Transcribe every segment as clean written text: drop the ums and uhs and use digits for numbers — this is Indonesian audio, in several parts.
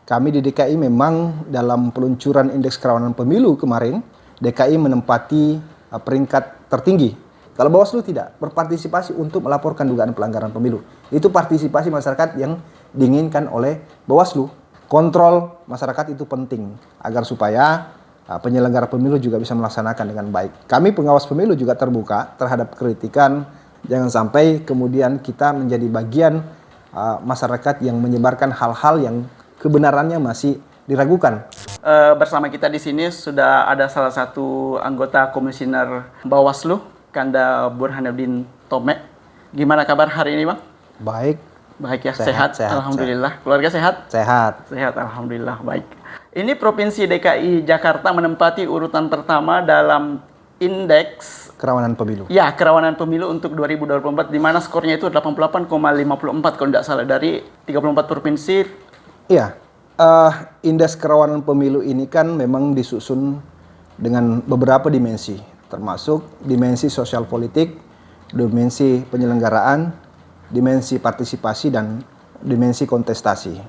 kami di DKI memang dalam peluncuran indeks kerawanan pemilu kemarin, DKI menempati peringkat tertinggi. Kalau Bawaslu tidak, berpartisipasi untuk melaporkan dugaan pelanggaran pemilu. Itu partisipasi masyarakat yang diinginkan oleh Bawaslu. Kontrol masyarakat itu penting agar supaya penyelenggara pemilu juga bisa melaksanakan dengan baik. Kami pengawas pemilu juga terbuka terhadap kritikan. Jangan sampai kemudian kita menjadi bagian masyarakat yang menyebarkan hal-hal yang kebenarannya masih diragukan. Bersama kita di sini sudah ada salah satu anggota komisioner Bawaslu, Kanda Burhanuddin Tome. Gimana kabar hari ini, Bang? Baik. Baik ya, sehat alhamdulillah. Sehat. Keluarga sehat? Sehat, alhamdulillah, baik. Ini Provinsi DKI Jakarta menempati urutan pertama dalam indeks kerawanan pemilu. Ya, kerawanan pemilu untuk 2024, di mana skornya itu 88,54 kalau tidak salah dari 34 provinsi. Iya, indeks kerawanan pemilu ini kan memang disusun dengan beberapa dimensi, termasuk dimensi sosial politik, dimensi penyelenggaraan, dimensi partisipasi, dan dimensi kontestasi.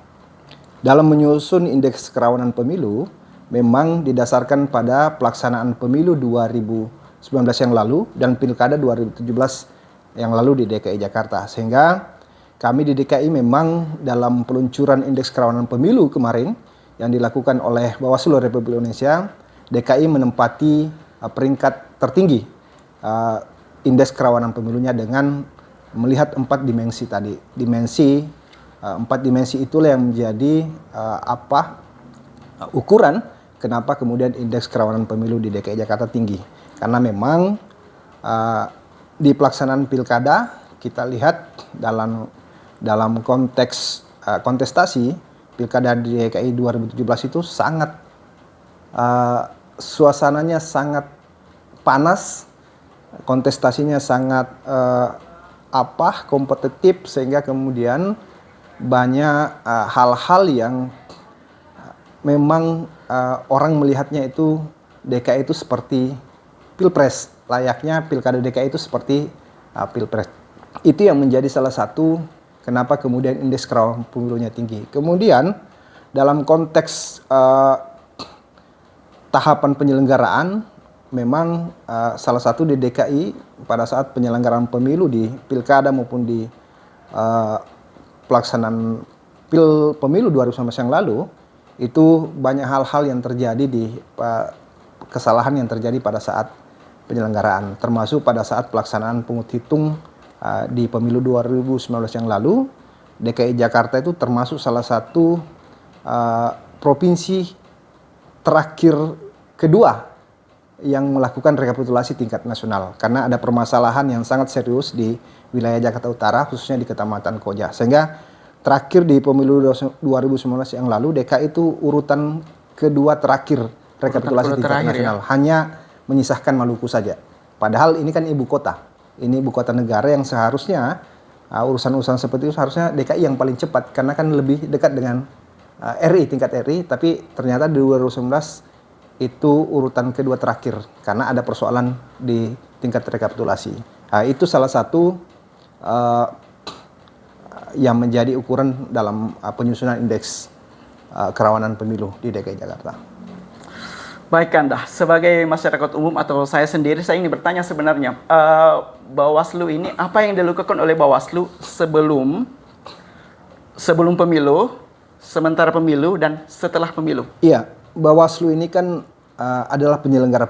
Dalam menyusun indeks kerawanan pemilu, memang didasarkan pada pelaksanaan pemilu 2019 yang lalu dan pilkada 2017 yang lalu di DKI Jakarta. Sehingga kami di DKI memang dalam peluncuran indeks kerawanan pemilu kemarin yang dilakukan oleh Bawaslu Republik Indonesia, DKI menempati peringkat tertinggi indeks kerawanan pemilunya dengan melihat 4 dimensi tadi. Empat dimensi itulah yang menjadi ukuran kenapa kemudian indeks kerawanan pemilu di DKI Jakarta tinggi. Karena memang di pelaksanaan pilkada kita lihat dalam konteks kontestasi pilkada di DKI 2017 itu sangat suasananya sangat panas, kontestasinya sangat kompetitif, sehingga kemudian banyak hal-hal yang memang orang melihatnya itu DKI itu seperti pilpres, layaknya pilkada DKI itu seperti pilpres. Itu yang menjadi salah satu kenapa kemudian indeks kerawanan pemilunya tinggi. Kemudian dalam konteks tahapan penyelenggaraan, memang salah satu di DKI pada saat penyelenggaraan pemilu di pilkada maupun di pelaksanaan pemilu 2019 yang lalu, itu banyak hal-hal yang terjadi kesalahan yang terjadi pada saat penyelenggaraan, termasuk pada saat pelaksanaan pungut hitung di pemilu 2019 yang lalu. DKI Jakarta itu termasuk salah satu provinsi terakhir kedua yang melakukan rekapitulasi tingkat nasional, karena ada permasalahan yang sangat serius di wilayah Jakarta Utara, khususnya di Kecamatan Koja. Sehingga terakhir di pemilu 2019 yang lalu, DKI itu urutan kedua terakhir rekapitulasi tingkat nasional, hanya menyisahkan Maluku saja. Padahal ini kan ibu kota, ini ibu kota negara yang seharusnya urusan-urusan seperti itu seharusnya DKI yang paling cepat, karena kan lebih dekat dengan tingkat RI, tapi ternyata di 2019 itu urutan kedua terakhir karena ada persoalan di tingkat rekapitulasi. Itu salah satu yang menjadi ukuran dalam penyusunan indeks kerawanan pemilu di DKI Jakarta. Baik Kanda, sebagai masyarakat umum atau saya sendiri, saya ingin bertanya sebenarnya, Bawaslu ini apa yang dilakukan oleh Bawaslu sebelum pemilu, sementara pemilu, dan setelah pemilu? Iya, Bawaslu ini kan adalah penyelenggara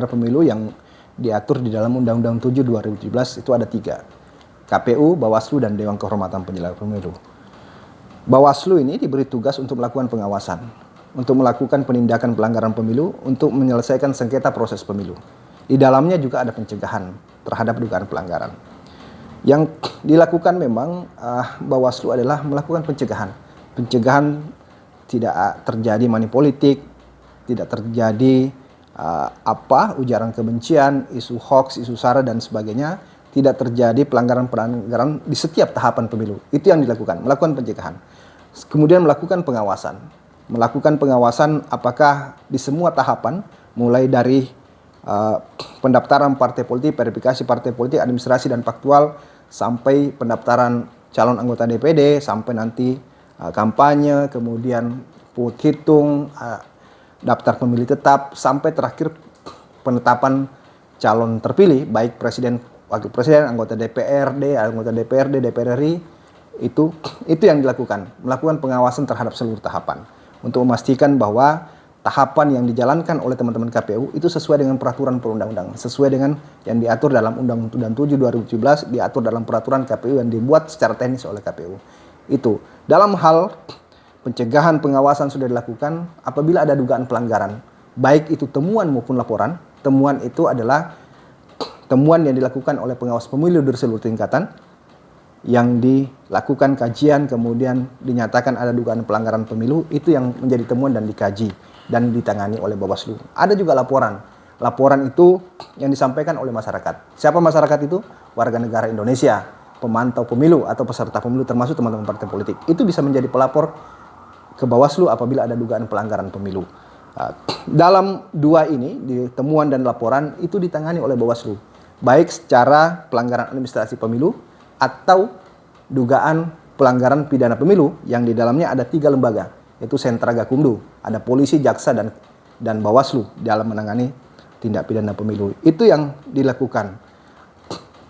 pemilu yang diatur di dalam Undang-Undang 7 2017 itu ada 3. KPU, Bawaslu, dan Dewan Kehormatan Penyelenggara Pemilu. Bawaslu ini diberi tugas untuk melakukan pengawasan, untuk melakukan penindakan pelanggaran pemilu, untuk menyelesaikan sengketa proses pemilu. Di dalamnya juga ada pencegahan terhadap dugaan pelanggaran. Yang dilakukan memang Bawaslu adalah melakukan pencegahan tidak terjadi money politik, tidak terjadi ujaran kebencian, isu hoax, isu sara, dan sebagainya. Tidak terjadi pelanggaran-pelanggaran di setiap tahapan pemilu. Itu yang dilakukan, melakukan pencegahan. Kemudian melakukan pengawasan apakah di semua tahapan, mulai dari pendaftaran partai politik, verifikasi partai politik, administrasi dan faktual, sampai pendaftaran calon anggota DPD, sampai nanti kampanye, kemudian pungut hitung, daftar pemilih tetap, sampai terakhir penetapan calon terpilih, baik presiden, wakil presiden, anggota DPRD, DPR RI, itu yang dilakukan, melakukan pengawasan terhadap seluruh tahapan untuk memastikan bahwa tahapan yang dijalankan oleh teman-teman KPU itu sesuai dengan peraturan perundang-undangan, sesuai dengan yang diatur dalam Undang-Undang 7 2017, diatur dalam peraturan KPU yang dibuat secara teknis oleh KPU. Itu dalam hal pencegahan pengawasan sudah dilakukan apabila ada dugaan pelanggaran, baik itu temuan maupun laporan. Temuan itu adalah temuan yang dilakukan oleh pengawas pemilu dari seluruh tingkatan, yang dilakukan kajian kemudian dinyatakan ada dugaan pelanggaran pemilu, itu yang menjadi temuan dan dikaji dan ditangani oleh Bawaslu. Ada juga laporan. Laporan itu yang disampaikan oleh masyarakat. Siapa masyarakat itu? Warga negara Indonesia, pemantau pemilu atau peserta pemilu, termasuk teman-teman partai politik. Itu bisa menjadi pelapor ke Bawaslu apabila ada dugaan pelanggaran pemilu. Dalam dua ini, di temuan dan laporan, itu ditangani oleh Bawaslu, baik secara pelanggaran administrasi pemilu atau dugaan pelanggaran pidana pemilu, yang di dalamnya ada 3 lembaga, yaitu Sentra Gakumdu, ada polisi, jaksa, dan Bawaslu dalam menangani tindak pidana pemilu. Itu yang dilakukan.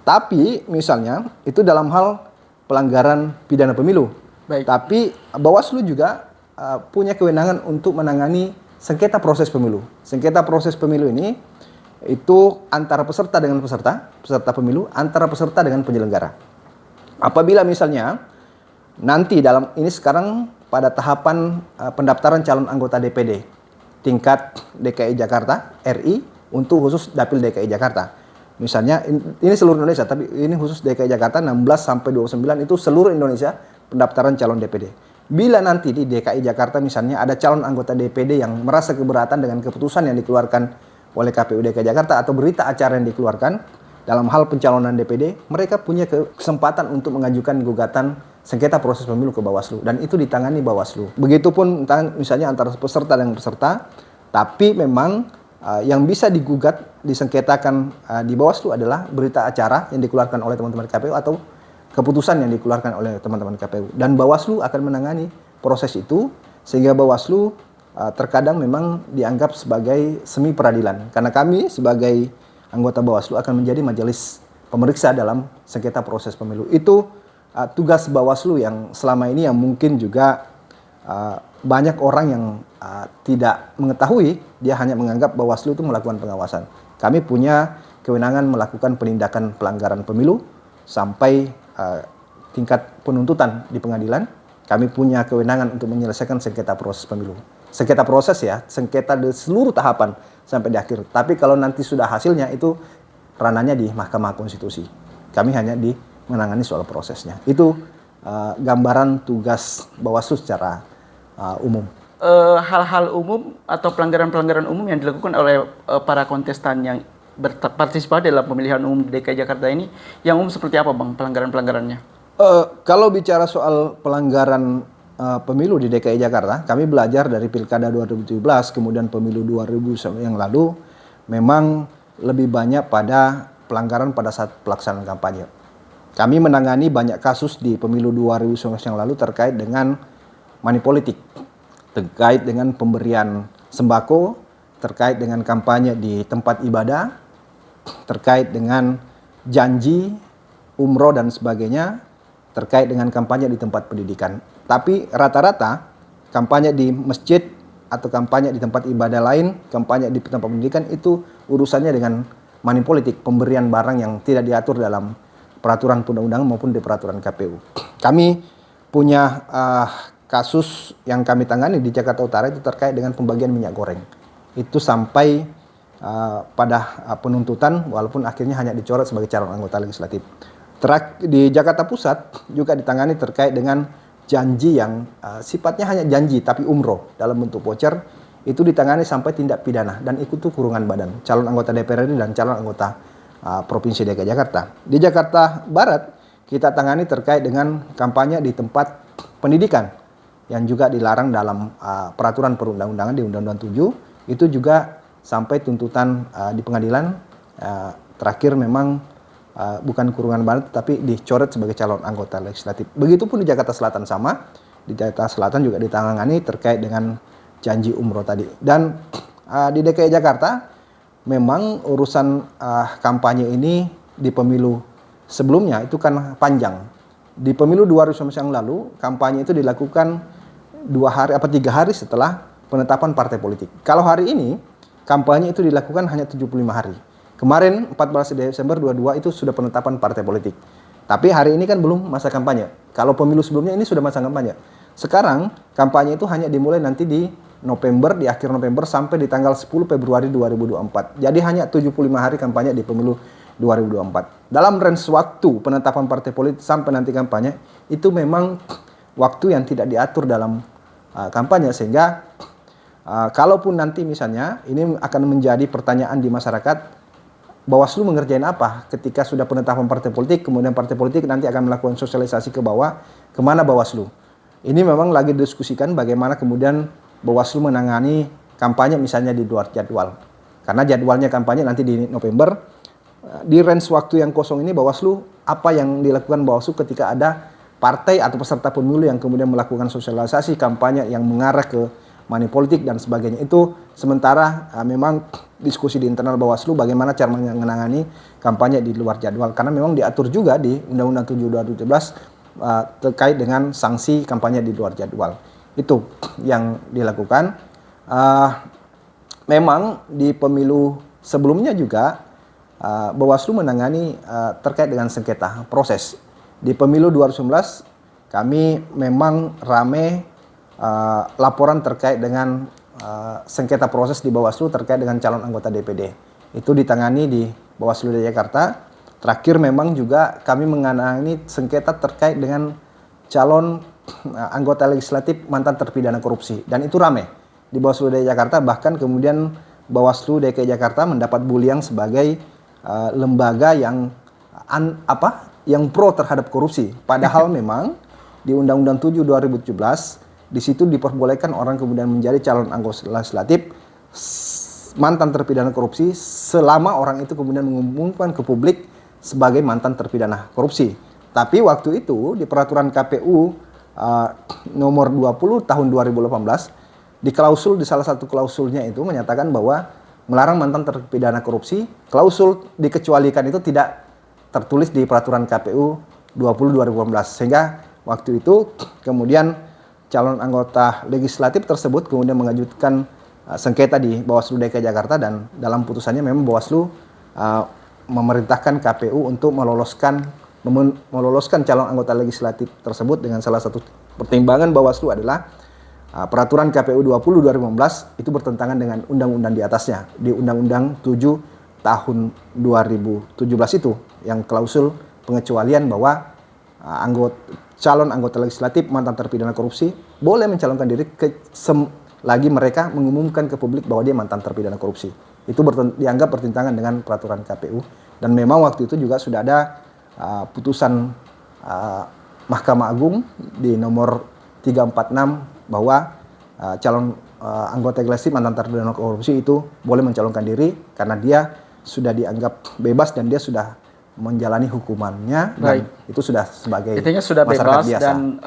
Tapi misalnya itu dalam hal pelanggaran pidana pemilu. Baik. Tapi Bawaslu juga punya kewenangan untuk menangani sengketa proses pemilu. Sengketa proses pemilu ini itu antara peserta dengan peserta pemilu, antara peserta dengan penyelenggara. Apabila misalnya nanti ini sekarang pada tahapan pendaftaran calon anggota DPD tingkat DKI Jakarta RI untuk khusus Dapil DKI Jakarta. Misalnya ini seluruh Indonesia, tapi ini khusus DKI Jakarta 16 sampai 29 itu seluruh Indonesia pendaftaran calon DPD. Bila nanti di DKI Jakarta misalnya ada calon anggota DPD yang merasa keberatan dengan keputusan yang dikeluarkan oleh KPU DKI Jakarta atau berita acara yang dikeluarkan dalam hal pencalonan DPD, mereka punya kesempatan untuk mengajukan gugatan sengketa proses pemilu ke Bawaslu, dan itu ditangani Bawaslu. Begitupun misalnya antara peserta dengan peserta, tapi memang yang bisa digugat, disengketakan di Bawaslu adalah berita acara yang dikeluarkan oleh teman-teman KPU atau keputusan yang dikeluarkan oleh teman-teman KPU, dan Bawaslu akan menangani proses itu, sehingga Bawaslu terkadang memang dianggap sebagai semi peradilan, karena kami sebagai anggota Bawaslu akan menjadi majelis pemeriksa dalam sengketa proses pemilu. Itu tugas Bawaslu yang selama ini yang mungkin juga banyak orang yang tidak mengetahui, dia hanya menganggap Bawaslu itu melakukan pengawasan. Kami punya kewenangan melakukan penindakan pelanggaran pemilu sampai tingkat penuntutan di pengadilan. Kami punya kewenangan untuk menyelesaikan sengketa proses pemilu. Sengketa proses ya, sengketa di seluruh tahapan sampai di akhir. Tapi kalau nanti sudah hasilnya itu ranahnya di Mahkamah Konstitusi. Kami hanya menangani soal prosesnya. Itu gambaran tugas Bawaslu secara umum. Hal-hal umum atau pelanggaran-pelanggaran umum yang dilakukan oleh para kontestan yang berpartisipasi dalam pemilihan umum di DKI Jakarta ini, yang umum seperti apa Bang pelanggaran-pelanggarannya? Kalau bicara soal pelanggaran pemilu di DKI Jakarta, kami belajar dari Pilkada 2017, kemudian pemilu 2000 yang lalu, memang lebih banyak pada pelanggaran pada saat pelaksanaan kampanye. Kami menangani banyak kasus di pemilu 2019 yang lalu terkait dengan money politik, terkait dengan pemberian sembako, terkait dengan kampanye di tempat ibadah, terkait dengan janji, umroh dan sebagainya, terkait dengan kampanye di tempat pendidikan. Tapi rata-rata kampanye di masjid atau kampanye di tempat ibadah lain, kampanye di tempat pendidikan itu urusannya dengan money politik, pemberian barang yang tidak diatur dalam peraturan perundang-undangan maupun di peraturan KPU. Kami punya kasus yang kami tangani di Jakarta Utara itu terkait dengan pembagian minyak goreng. Itu sampai pada penuntutan, walaupun akhirnya hanya dicoret sebagai calon anggota legislatif. Di Jakarta Pusat juga ditangani terkait dengan janji yang sifatnya hanya janji tapi umroh dalam bentuk voucher, itu ditangani sampai tindak pidana dan ikut tuh kurungan badan calon anggota DPR RI dan calon anggota Provinsi DKI Jakarta. Di Jakarta Barat kita tangani terkait dengan kampanye di tempat pendidikan yang juga dilarang dalam peraturan perundang-undangan di Undang-Undang 7, itu juga sampai tuntutan di pengadilan, terakhir memang bukan kurungan badan tapi dicoret sebagai calon anggota legislatif. Begitupun di Jakarta Selatan sama, di Jakarta Selatan juga ditangani terkait dengan janji umroh tadi. Dan di DKI Jakarta memang urusan kampanye ini di pemilu sebelumnya itu kan panjang. Di pemilu 2019 yang lalu kampanye itu dilakukan 3 hari setelah penetapan partai politik. Kalau hari ini kampanye itu dilakukan hanya 75 hari. Kemarin 14 Desember 22 itu sudah penetapan partai politik. Tapi hari ini kan belum masa kampanye. Kalau pemilu sebelumnya ini sudah masa kampanye. Sekarang kampanye itu hanya dimulai nanti di November, di akhir November sampai di tanggal 10 Februari 2024. Jadi hanya 75 hari kampanye di pemilu 2024. Dalam range waktu penetapan partai politik sampai nanti kampanye itu memang waktu yang tidak diatur dalam kampanye, sehingga kalaupun nanti misalnya ini akan menjadi pertanyaan di masyarakat, Bawaslu mengerjain apa ketika sudah penetapan partai politik, kemudian partai politik nanti akan melakukan sosialisasi ke bawah, kemana Bawaslu? Ini memang lagi didiskusikan bagaimana kemudian Bawaslu menangani kampanye misalnya di luar jadwal. Karena jadwalnya kampanye nanti di November. Di range waktu yang kosong ini Bawaslu, apa yang dilakukan Bawaslu ketika ada partai atau peserta pemilu yang kemudian melakukan sosialisasi kampanye yang mengarah ke money politik dan sebagainya. Itu sementara memang diskusi di internal Bawaslu bagaimana cara menangani kampanye di luar jadwal. Karena memang diatur juga di Undang-Undang 7 2017 terkait dengan sanksi kampanye di luar jadwal. Itu yang dilakukan. Memang di pemilu sebelumnya juga Bawaslu menangani terkait dengan sengketa proses. Di pemilu 2019 kami memang rame laporan terkait dengan sengketa proses di Bawaslu terkait dengan calon anggota DPD. Itu ditangani di Bawaslu DKI Jakarta. Terakhir memang juga kami menangani sengketa terkait dengan calon anggota legislatif mantan terpidana korupsi, dan itu rame di Bawaslu DKI Jakarta. Bahkan kemudian Bawaslu DKI Jakarta mendapat buliang sebagai lembaga yang pro terhadap korupsi. Padahal memang di Undang-Undang 7 2017 di situ diperbolehkan orang kemudian menjadi calon anggota legislatif mantan terpidana korupsi selama orang itu kemudian mengumumkan ke publik sebagai mantan terpidana korupsi. Tapi waktu itu di peraturan KPU nomor 20 tahun 2018 di salah satu klausulnya itu menyatakan bahwa melarang mantan terpidana korupsi. Klausul dikecualikan itu tidak tertulis di peraturan KPU 20 2018, sehingga waktu itu kemudian calon anggota legislatif tersebut kemudian mengajukan sengketa di Bawaslu DKI Jakarta, dan dalam putusannya memang Bawaslu memerintahkan KPU untuk meloloskan calon anggota legislatif tersebut dengan salah satu pertimbangan Bawaslu adalah peraturan KPU 20 2015 itu bertentangan dengan undang-undang di atasnya, di Undang-Undang 7 tahun 2017 itu yang klausul pengecualian bahwa calon anggota legislatif mantan terpidana korupsi boleh mencalonkan diri lagi mereka mengumumkan ke publik bahwa dia mantan terpidana korupsi. Itu dianggap bertentangan dengan peraturan KPU, dan memang waktu itu juga sudah ada putusan Mahkamah Agung di nomor 346 bahwa calon anggota legislatif mantan terpidana korupsi itu boleh mencalonkan diri karena dia sudah dianggap bebas dan dia sudah menjalani hukumannya. Dan itu sudah sebagai intinya sudah bebas biasa. Dan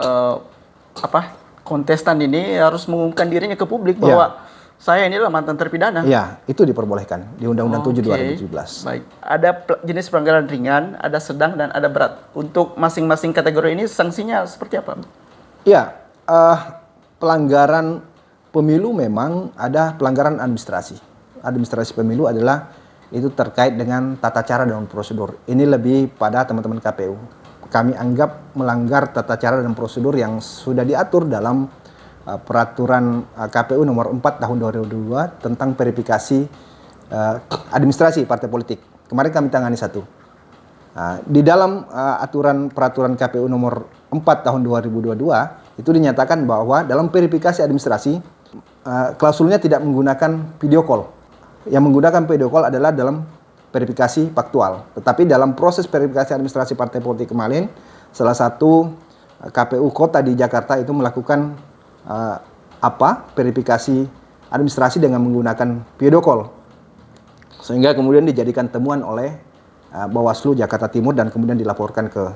kontestan ini harus mengumumkan dirinya ke publik bahwa saya inilah mantan terpidana. Iya, itu diperbolehkan di Undang-Undang 7 2017. Baik. Ada jenis pelanggaran ringan, ada sedang, dan ada berat. Untuk masing-masing kategori ini sanksinya seperti apa? Iya, pelanggaran pemilu memang ada pelanggaran administrasi. Administrasi pemilu adalah itu terkait dengan tata cara dan prosedur. Ini lebih pada teman-teman KPU. Kami anggap melanggar tata cara dan prosedur yang sudah diatur dalam peraturan KPU nomor 4 tahun 2022 tentang verifikasi administrasi partai politik. Kemarin kami tangani satu. Di dalam peraturan KPU nomor 4 tahun 2022 itu dinyatakan bahwa dalam verifikasi administrasi klausulnya tidak menggunakan video call. Yang menggunakan video call adalah dalam verifikasi faktual. Tetapi dalam proses verifikasi administrasi partai politik kemarin, salah satu KPU kota di Jakarta itu melakukan verifikasi administrasi dengan menggunakan video call, sehingga kemudian dijadikan temuan oleh Bawaslu Jakarta Timur dan kemudian dilaporkan ke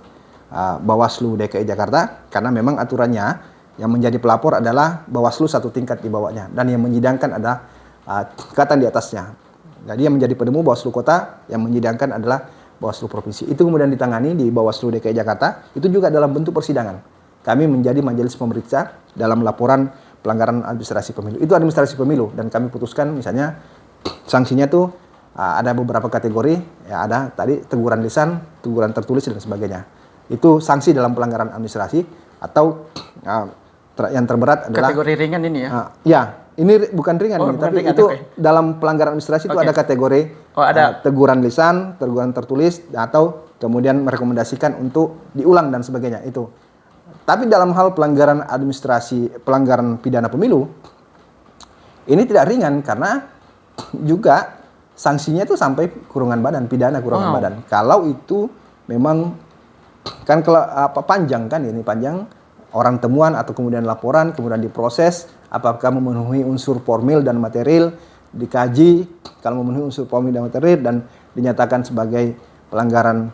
Bawaslu DKI Jakarta, karena memang aturannya Yang menjadi pelapor adalah Bawaslu satu tingkat di bawahnya, dan yang menyidangkan adalah tingkatan di atasnya. Jadi yang menjadi penemu Bawaslu Kota, yang menyidangkan adalah Bawaslu Provinsi. Itu kemudian ditangani di Bawaslu DKI Jakarta, itu juga dalam bentuk persidangan. Kami menjadi majelis pemeriksa dalam laporan pelanggaran administrasi pemilu. Itu administrasi pemilu, dan kami putuskan misalnya sanksinya tuh ada beberapa kategori, ya ada tadi teguran lisan, teguran tertulis dan sebagainya. Itu sanksi dalam pelanggaran administrasi, atau yang terberat adalah kategori ringan ini ya. Ya, ini bukan ringan ini, bukan tapi ringan, itu dalam pelanggaran administrasi itu ada kategori ada teguran lisan, teguran tertulis, atau kemudian merekomendasikan untuk diulang dan sebagainya itu. Tapi dalam hal pelanggaran administrasi, pelanggaran pidana pemilu, ini tidak ringan karena juga sanksinya itu sampai kurungan badan, pidana kurungan badan. Kalau itu memang kan panjang kan, ini panjang, orang temuan atau kemudian laporan, kemudian diproses, apakah memenuhi unsur formil dan material, dikaji, kalau memenuhi unsur formil dan material dan dinyatakan sebagai pelanggaran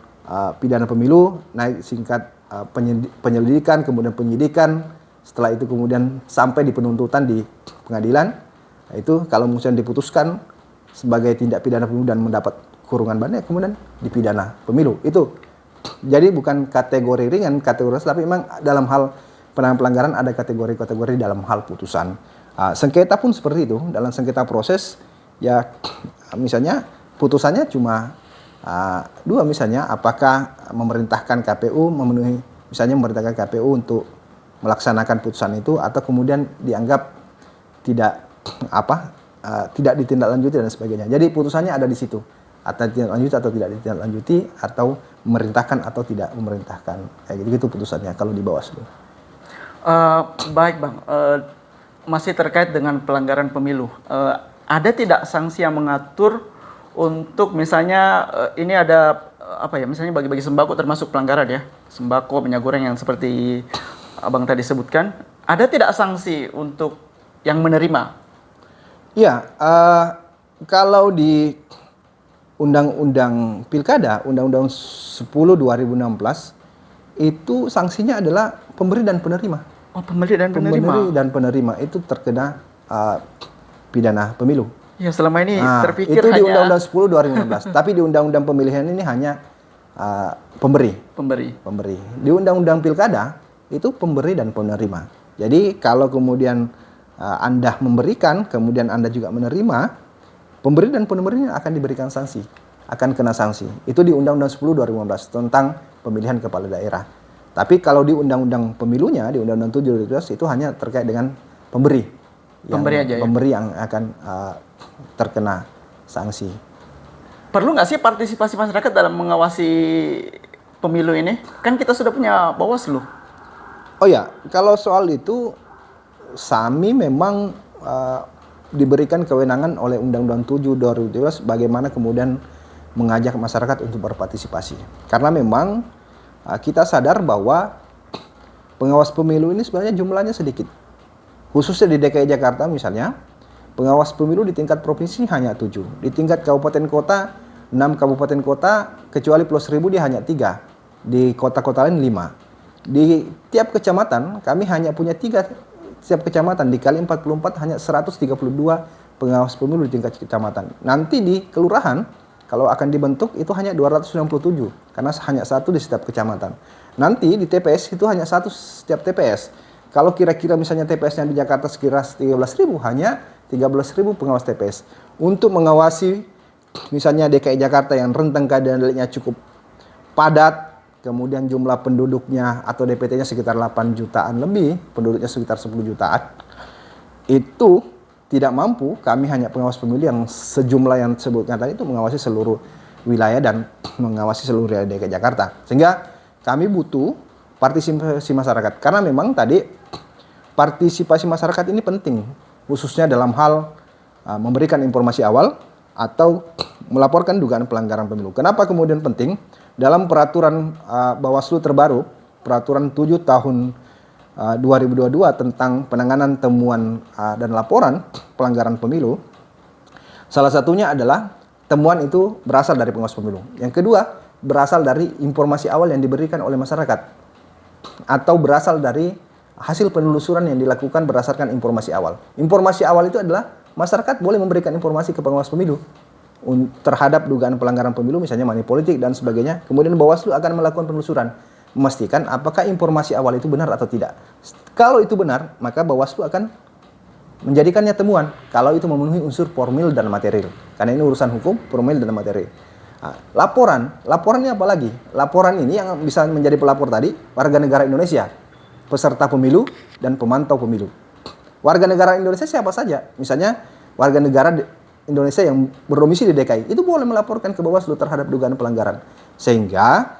pidana pemilu, naik singkat penyelidikan, kemudian penyidikan, setelah itu kemudian sampai di penuntutan di pengadilan. Nah, itu kalau misalnya diputuskan sebagai tindak pidana pemilu dan mendapat kurungan badan, kemudian dipidana pemilu. Itu jadi bukan kategori ringan, kategori, tapi memang dalam hal pelanggaran ada kategori-kategori dalam hal putusan. Sengketa pun seperti itu. Dalam sengketa proses, ya misalnya putusannya cuma dua, misalnya apakah memerintahkan KPU memenuhi, misalnya memerintahkan KPU untuk melaksanakan putusan itu, atau kemudian dianggap tidak tidak ditindaklanjuti dan sebagainya. Jadi putusannya ada di situ, atau ditindaklanjuti atau tidak ditindaklanjuti, atau memerintahkan atau tidak memerintahkan. Kayak gitu putusannya kalau di Bawaslu. Baik Bang, masih terkait dengan pelanggaran pemilu. Ada tidak sanksi yang mengatur untuk misalnya ini ada misalnya bagi-bagi sembako termasuk pelanggaran ya, sembako, minyak goreng yang seperti Abang tadi sebutkan. Ada tidak sanksi untuk yang menerima? Iya, kalau di Undang-Undang Pilkada, Undang-Undang 10/2016, itu sanksinya adalah pemberi dan penerima. Oh, pemberi dan penerima. Pemberi dan penerima itu terkena pidana pemilu. Ya, selama ini terpikir itu hanya di Undang-Undang 10/2016. Tapi di Undang-Undang Pemilihan ini hanya pemberi. Di Undang-Undang Pilkada itu pemberi dan penerima. Jadi kalau kemudian Anda memberikan, kemudian Anda juga menerima, pemberi dan penerima akan diberikan sanksi, akan kena sanksi. Itu di Undang-Undang 10/2015 tentang pemilihan kepala daerah. Tapi kalau di Undang-Undang Pemilunya, di Undang-Undang 7/2012 itu hanya terkait dengan pemberi. Pemberi yang akan terkena sanksi. Perlu nggak sih partisipasi masyarakat dalam mengawasi pemilu ini? Kan kita sudah punya Bawaslu. Oh ya, kalau soal itu, SAMI memang diberikan kewenangan oleh Undang-Undang 7/2012 bagaimana kemudian mengajak masyarakat untuk berpartisipasi. Karena memang kita sadar bahwa pengawas pemilu ini sebenarnya jumlahnya sedikit. Khususnya di DKI Jakarta misalnya, pengawas pemilu di tingkat provinsi hanya 7. Di tingkat kabupaten kota, 6 kabupaten kota, kecuali Pulau Seribu dia hanya 3. Di kota-kota lain 5. Di tiap kecamatan kami hanya punya 3. Setiap kecamatan dikali 44 hanya 132 pengawas pemilu di tingkat kecamatan. Nanti di kelurahan kalau akan dibentuk itu hanya 297 karena hanya 1 di setiap kecamatan. Nanti di TPS itu hanya 1 setiap TPS. Kalau kira-kira misalnya TPS-nya di Jakarta sekira 13.000, hanya 13.000 pengawas TPS. Untuk mengawasi misalnya DKI Jakarta yang rentang keadaan deliknya cukup padat, kemudian jumlah penduduknya atau DPT-nya sekitar 8 jutaan lebih, penduduknya sekitar 10 jutaan, itu tidak mampu, kami hanya pengawas pemilu yang sejumlah yang disebutkan tadi itu mengawasi seluruh wilayah dan mengawasi seluruh wilayah DKI Jakarta. Sehingga kami butuh partisipasi masyarakat. Karena memang tadi partisipasi masyarakat ini penting, khususnya dalam hal memberikan informasi awal atau melaporkan dugaan pelanggaran pemilu. Kenapa kemudian penting? Dalam peraturan Bawaslu terbaru, peraturan 7 tahun 2022 tentang penanganan temuan dan laporan pelanggaran pemilu, salah satunya adalah temuan itu berasal dari pengawas pemilu. Yang kedua, berasal dari informasi awal yang diberikan oleh masyarakat atau berasal dari hasil penelusuran yang dilakukan berdasarkan informasi awal. Informasi awal itu adalah masyarakat boleh memberikan informasi ke pengawas pemilu terhadap dugaan pelanggaran pemilu, misalnya money politik dan sebagainya. Kemudian Bawaslu akan melakukan penelusuran, memastikan apakah informasi awal itu benar atau tidak. Kalau itu benar, maka Bawaslu akan menjadikannya temuan kalau itu memenuhi unsur formil dan material. Karena ini urusan hukum, formil dan material. Nah, laporannya apa lagi? Laporan ini yang bisa menjadi pelapor tadi, warga negara Indonesia, peserta pemilu dan pemantau pemilu. Warga negara Indonesia siapa saja? Misalnya warga negara Indonesia yang berdomisili di DKI, itu boleh melaporkan ke Bawaslu terhadap dugaan pelanggaran. Sehingga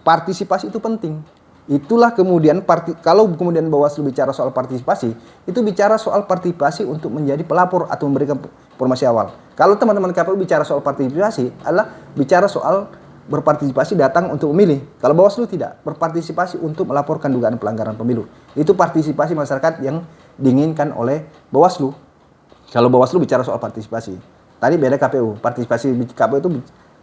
partisipasi itu penting. Itulah kemudian kalau kemudian Bawaslu bicara soal partisipasi, itu bicara soal partisipasi untuk menjadi pelapor atau memberikan informasi awal. Kalau teman-teman KPU bicara soal partisipasi, adalah bicara soal berpartisipasi datang untuk memilih. Kalau Bawaslu tidak, berpartisipasi untuk melaporkan dugaan pelanggaran pemilu. Itu partisipasi masyarakat yang diinginkan oleh Bawaslu. Kalau Bawaslu bicara soal partisipasi, tadi beda KPU. Partisipasi KPU itu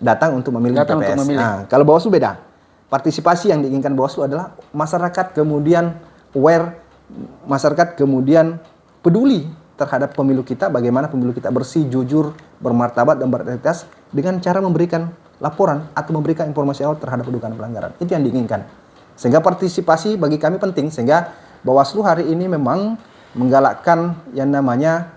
datang untuk memilih Datang TPS. untuk memilih. Nah, kalau Bawaslu beda. Partisipasi yang diinginkan Bawaslu adalah masyarakat kemudian aware, masyarakat kemudian peduli terhadap pemilu kita, bagaimana pemilu kita bersih, jujur, bermartabat dan berintegritas dengan cara memberikan laporan atau memberikan informasi awal terhadap dugaan pelanggaran. Itu yang diinginkan. Sehingga partisipasi bagi kami penting, sehingga Bawaslu hari ini memang menggalakkan yang namanya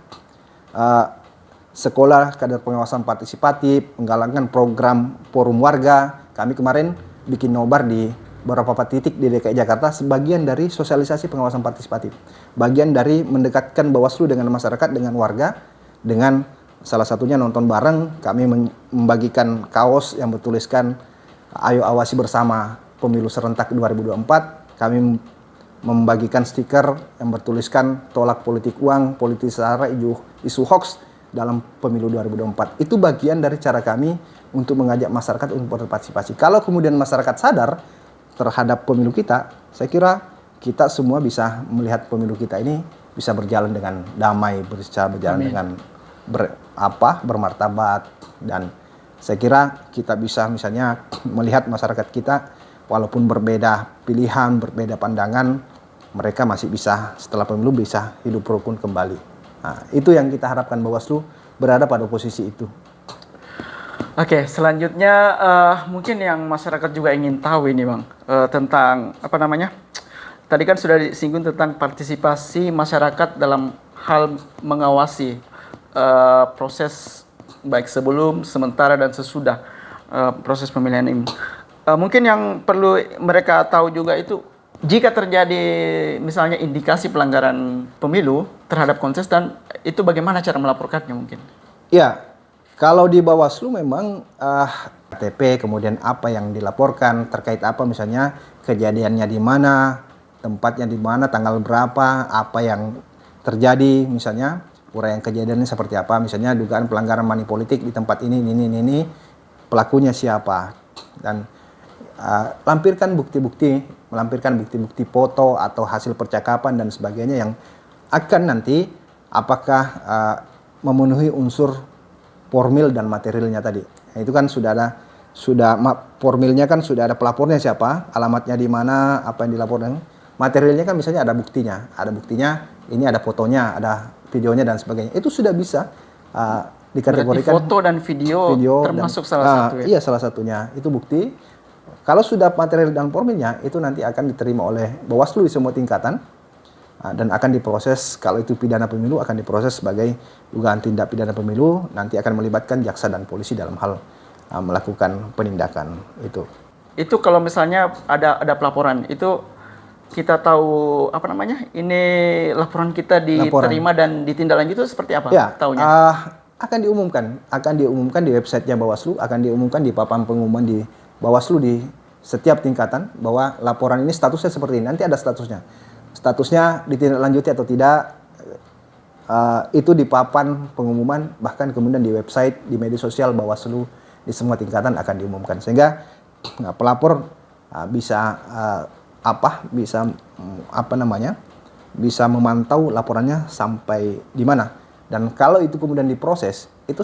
sekolah kader pengawasan partisipatif, menggalakkan program forum warga. Kami kemarin bikin nobar di beberapa titik di DKI Jakarta sebagian dari sosialisasi pengawasan partisipatif. Bagian dari mendekatkan Bawaslu dengan masyarakat, dengan warga, dengan salah satunya nonton bareng. Kami membagikan kaos yang bertuliskan "Ayo awasi bersama pemilu serentak 2024". Kami membagikan stiker yang bertuliskan "Tolak politik uang, politik sara, isu hoax dalam pemilu 2024". Itu bagian dari cara kami untuk mengajak masyarakat untuk berpartisipasi. Kalau kemudian masyarakat sadar terhadap pemilu kita, saya kira kita semua bisa melihat pemilu kita ini bisa berjalan dengan damai, bisa berjalan Amin. dengan bermartabat, dan saya kira kita bisa misalnya melihat masyarakat kita walaupun berbeda pilihan, berbeda pandangan, mereka masih bisa setelah pemilu bisa hidup rukun kembali. Nah, itu yang kita harapkan Bawaslu berada pada posisi itu. Oke, selanjutnya mungkin yang masyarakat juga ingin tahu ini Bang, tentang apa namanya? Tadi kan sudah disinggung tentang partisipasi masyarakat dalam hal mengawasi proses baik sebelum, sementara dan sesudah proses pemilihan ini. Mungkin yang perlu mereka tahu juga itu jika terjadi misalnya indikasi pelanggaran pemilu terhadap kontestan, itu bagaimana cara melaporkannya mungkin? Ya, kalau di Bawaslu memang KTP, kemudian apa yang dilaporkan, terkait apa misalnya kejadiannya di mana, tempatnya di mana, tanggal berapa, apa yang terjadi, misalnya uraian kejadiannya seperti apa, misalnya dugaan pelanggaran money politik di tempat ini, pelakunya siapa, dan melampirkan bukti-bukti foto atau hasil percakapan dan sebagainya yang akan nanti apakah memenuhi unsur formil dan materialnya tadi. Nah, itu kan formilnya kan sudah ada pelapornya siapa, alamatnya di mana, apa yang dilaporkan. Materialnya kan misalnya ada buktinya, ini ada fotonya, ada videonya dan sebagainya. Itu sudah bisa dikategorikan. Berarti foto dan video termasuk salah satu ya? Iya, salah satunya. Itu bukti. Kalau sudah material dan formilnya, itu nanti akan diterima oleh Bawaslu di semua tingkatan. Dan akan diproses, kalau itu pidana pemilu akan diproses sebagai dugaan tindak pidana pemilu, nanti akan melibatkan jaksa dan polisi dalam hal melakukan penindakan itu. Itu kalau misalnya ada pelaporan, itu kita tahu apa namanya? Ini laporan kita diterima dan ditindaklanjuti seperti apa? Ya, Taunya? akan diumumkan di websitenya Bawaslu, akan diumumkan di papan pengumuman di Bawaslu di setiap tingkatan bahwa laporan ini statusnya seperti ini. Nanti ada statusnya ditindaklanjuti atau tidak, itu di papan pengumuman, bahkan kemudian di website, di media sosial Bawaslu di semua tingkatan akan diumumkan, sehingga pelapor bisa memantau laporannya sampai di mana. Dan kalau itu kemudian diproses, itu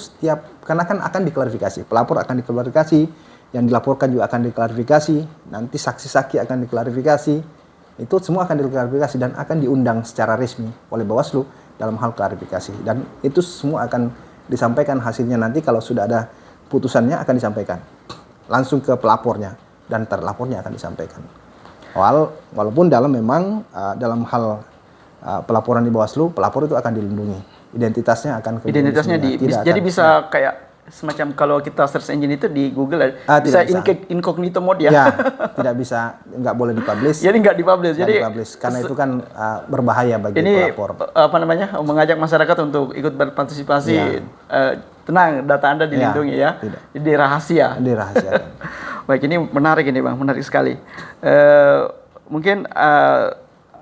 karena kan akan diklarifikasi, pelapor akan diklarifikasi, yang dilaporkan juga akan diklarifikasi, nanti saksi-saksi akan diklarifikasi. itu semua akan diklarifikasi dan akan diundang secara resmi oleh Bawaslu dalam hal klarifikasi, dan itu semua akan disampaikan hasilnya nanti kalau sudah ada putusannya akan disampaikan langsung ke pelapornya dan terlapornya akan disampaikan. Walaupun dalam hal pelaporan di Bawaslu, pelapor itu akan dilindungi, identitasnya akan jadi bisa kayak semacam kalau kita search engine itu di Google bisa incognito mode ya. Ya, tidak bisa, nggak boleh dipublish. Jadi nggak dipublish. Jadi karena itu kan berbahaya bagi pelapor. Mengajak masyarakat untuk ikut berpartisipasi. Tenang, data Anda dilindungi ya. Jadi rahasia. Dirahasiakan. Baik, ini menarik ini Bang, menarik sekali. Mungkin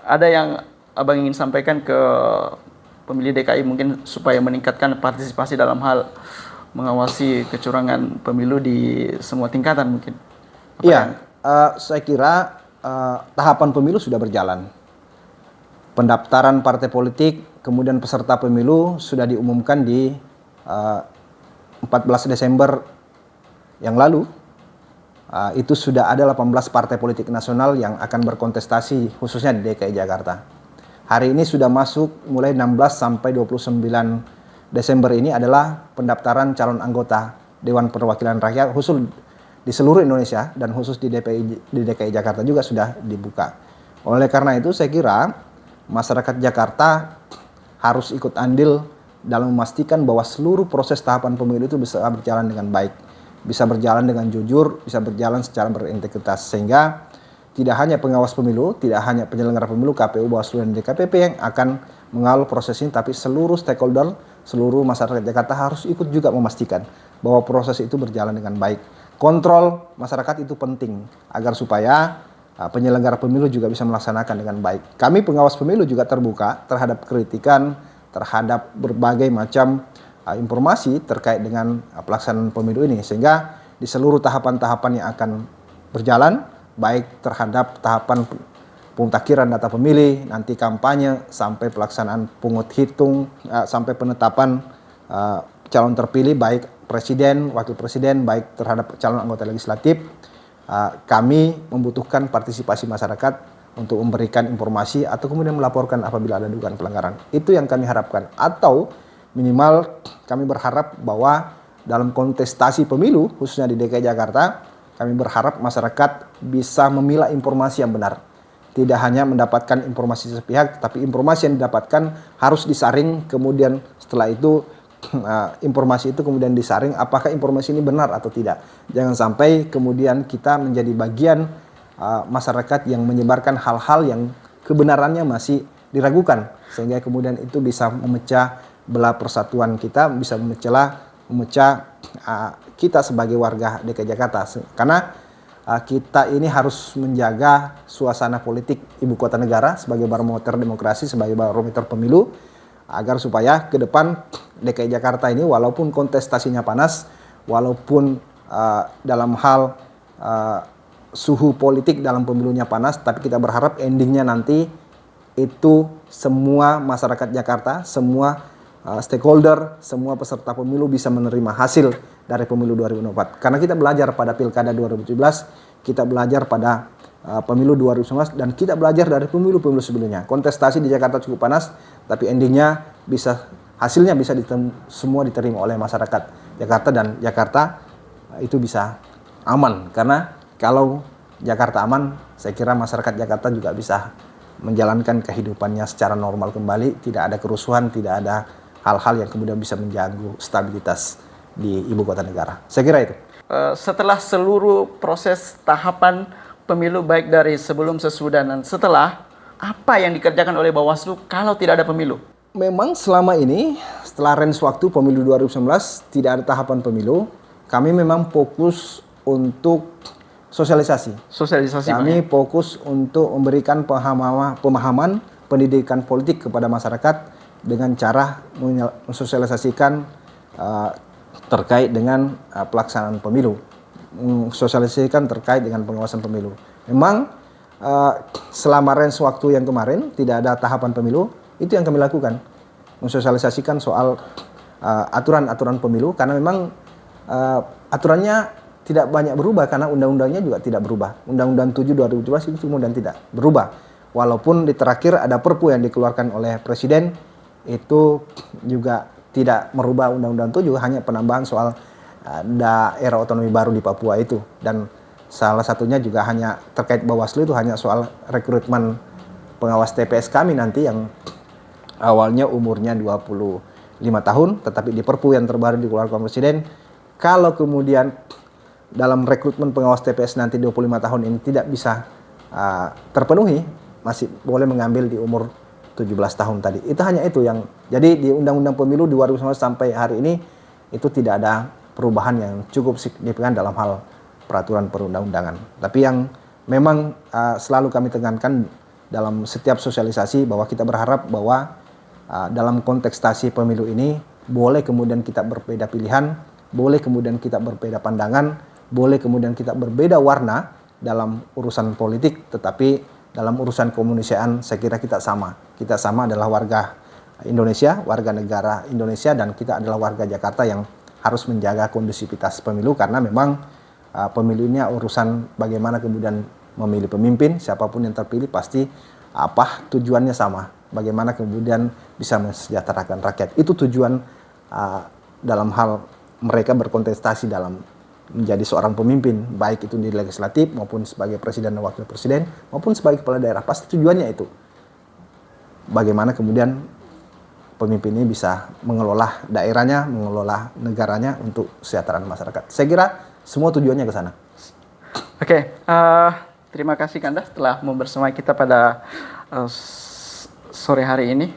ada yang Abang ingin sampaikan ke pemilih DKI mungkin supaya meningkatkan partisipasi dalam hal mengawasi kecurangan pemilu di semua tingkatan mungkin. Iya, saya kira tahapan pemilu sudah berjalan. Pendaftaran partai politik, kemudian peserta pemilu sudah diumumkan di 14 Desember yang lalu. Itu sudah ada 18 partai politik nasional yang akan berkontestasi khususnya di DKI Jakarta. Hari ini sudah masuk mulai 16 sampai 29 Desember ini adalah pendaftaran calon anggota Dewan Perwakilan Rakyat khusus di seluruh Indonesia dan khusus di DKI Jakarta juga sudah dibuka. Oleh karena itu saya kira masyarakat Jakarta harus ikut andil dalam memastikan bahwa seluruh proses tahapan pemilu itu bisa berjalan dengan baik, bisa berjalan dengan jujur, bisa berjalan secara berintegritas, sehingga tidak hanya pengawas pemilu, tidak hanya penyelenggara pemilu, KPU, Bawaslu, dan DKPP yang akan mengawal proses ini, tapi seluruh stakeholder, seluruh masyarakat Jakarta harus ikut juga memastikan bahwa proses itu berjalan dengan baik. Kontrol masyarakat itu penting agar supaya penyelenggara pemilu juga bisa melaksanakan dengan baik. Kami pengawas pemilu juga terbuka terhadap kritikan, terhadap berbagai macam informasi terkait dengan pelaksanaan pemilu ini, sehingga di seluruh tahapan-tahapan yang akan berjalan, baik terhadap tahapan pemutakhiran data pemilih, nanti kampanye, sampai pelaksanaan pungut hitung, sampai penetapan calon terpilih, baik presiden, wakil presiden, baik terhadap calon anggota legislatif, kami membutuhkan partisipasi masyarakat untuk memberikan informasi atau kemudian melaporkan apabila ada dugaan pelanggaran. Itu yang kami harapkan. Atau minimal kami berharap bahwa dalam kontestasi pemilu, khususnya di DKI Jakarta, kami berharap masyarakat bisa memilah informasi yang benar. Tidak hanya mendapatkan informasi sepihak, tapi informasi yang didapatkan harus disaring, kemudian setelah itu informasi itu kemudian disaring apakah informasi ini benar atau tidak. Jangan sampai kemudian kita menjadi bagian masyarakat yang menyebarkan hal-hal yang kebenarannya masih diragukan, sehingga kemudian itu bisa memecah belah persatuan kita, bisa memecah kita sebagai warga DKI Jakarta. Karena kita ini harus menjaga suasana politik ibu kota negara sebagai barometer demokrasi, sebagai barometer pemilu, agar supaya ke depan DKI Jakarta ini walaupun kontestasinya panas, walaupun dalam hal suhu politik dalam pemilunya panas, tapi kita berharap endingnya nanti itu semua masyarakat Jakarta, semua stakeholder, semua peserta pemilu bisa menerima hasil dari pemilu 2024. Karena kita belajar pada pilkada 2017, kita belajar pada pemilu 2019, dan kita belajar dari pemilu-pemilu sebelumnya. Kontestasi di Jakarta cukup panas, tapi endingnya hasilnya bisa semua diterima oleh masyarakat Jakarta, dan Jakarta itu bisa aman. Karena kalau Jakarta aman, saya kira masyarakat Jakarta juga bisa menjalankan kehidupannya secara normal kembali, tidak ada kerusuhan, tidak ada hal-hal yang kemudian bisa mengganggu stabilitas di ibu kota negara. Saya kira itu. Setelah seluruh proses tahapan pemilu baik dari sebelum, sesudah, dan setelah, apa yang dikerjakan oleh Bawaslu kalau tidak ada pemilu? Memang selama ini, setelah range waktu pemilu 2019, tidak ada tahapan pemilu, kami memang fokus untuk sosialisasi. Kami fokus untuk memberikan pemahaman pendidikan politik kepada masyarakat dengan cara mensosialisasikan terkait dengan pelaksanaan pemilu, sosialisasikan terkait dengan pengawasan pemilu. Memang selama range waktu yang kemarin tidak ada tahapan pemilu, itu yang kami lakukan, mensosialisasikan soal aturan-aturan pemilu, karena memang aturannya tidak banyak berubah karena undang-undangnya juga tidak berubah. Undang-undang 7 2017 itu kemudian tidak berubah. walaupun di terakhir ada perpu yang dikeluarkan oleh presiden itu juga tidak merubah Undang-Undang 7, hanya penambahan soal daerah otonomi baru di Papua itu, dan salah satunya juga hanya terkait Bawaslu itu hanya soal rekrutmen pengawas TPS kami nanti yang awalnya umurnya 25 tahun, tetapi di perpu yang terbaru dikeluarkan presiden, kalau kemudian dalam rekrutmen pengawas TPS nanti 25 tahun ini tidak bisa terpenuhi, masih boleh mengambil di umur 17 tahun tadi. Itu hanya itu yang, jadi di Undang-Undang Pemilu 2019 sampai hari ini itu tidak ada perubahan yang cukup signifikan dalam hal peraturan perundang-undangan. Tapi yang memang selalu kami tekankan dalam setiap sosialisasi bahwa kita berharap bahwa dalam kontestasi pemilu ini boleh kemudian kita berbeda pilihan, boleh kemudian kita berbeda pandangan, boleh kemudian kita berbeda warna dalam urusan politik, tetapi dalam urusan kemanusiaan saya kira kita sama. Kita sama adalah warga Indonesia, warga negara Indonesia, dan kita adalah warga Jakarta yang harus menjaga kondusivitas pemilu, karena memang pemilu ini urusan bagaimana kemudian memilih pemimpin, siapapun yang terpilih pasti tujuannya sama, bagaimana kemudian bisa mensejahterakan rakyat. Itu tujuan dalam hal mereka berkontestasi dalam menjadi seorang pemimpin, baik itu di legislatif maupun sebagai presiden dan wakil presiden maupun sebagai kepala daerah, pasti tujuannya itu bagaimana kemudian pemimpin ini bisa mengelola daerahnya, mengelola negaranya untuk kesejahteraan masyarakat. Saya kira semua tujuannya ke sana. Oke, terima kasih Kanda telah mau bersama kita pada sore hari ini.